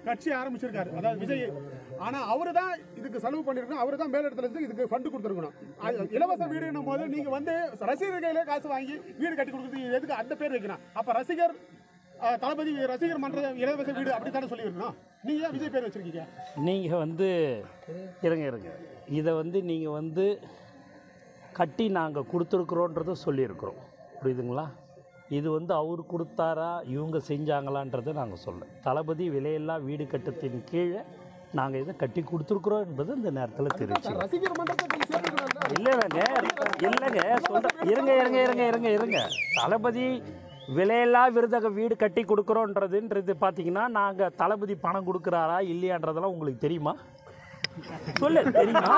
கட்சி ஆரம்பிச்சிருக்காரு, அதாவது விஜய். ஆனா அவரு தான் இதுக்கு செலவு பண்ணிருக்கணும், அவரு தான் மேலிடத்துல இருந்து இதுக்கு ஃபண்ட் கொடுத்துருக்கணும். இலவச வீடுன்னும் போது நீங்க வந்து ரசிகர் கையில காசு வாங்கி வீடு கட்டி கொடுக்குறது எதுக்கு அந்த பேர் வைக்கணும்? அப்ப ரசிகர் தளபதி ரசிகர் மன்ற இலவச வீடு அப்படித்தானே சொல்லியிருக்கணும். நீங்க ஏன் விஜய் பேர் வச்சிருக்கீங்க? நீங்க வந்து இருங்க இதை வந்து நீங்க வந்து கட்டி நாங்கள் கொடுத்துருக்குறோன்றதை சொல்லியிருக்கிறோம், புரியுதுங்களா? இது வந்து அவர் கொடுத்தாரா இவங்க செஞ்சாங்களான்றதை நாங்கள் சொல்ல. தளபதி விலையில்லா வீடு கட்டத்தின் கீழே நாங்கள் இதை கட்டி கொடுத்துருக்குறோம் என்பது இந்த நேரத்தில் தெரிஞ்சு. இல்லைங்க சொல்கிறேன். இருங்க தளபதி விலையில்லா விருதக வீடு கட்டி கொடுக்குறோன்றதுன்றது பார்த்தீங்கன்னா நாங்கள் தளபதி பணம் கொடுக்குறாரா இல்லையான்றதெல்லாம் உங்களுக்கு தெரியுமா? சொல்லு, தெரியுமா?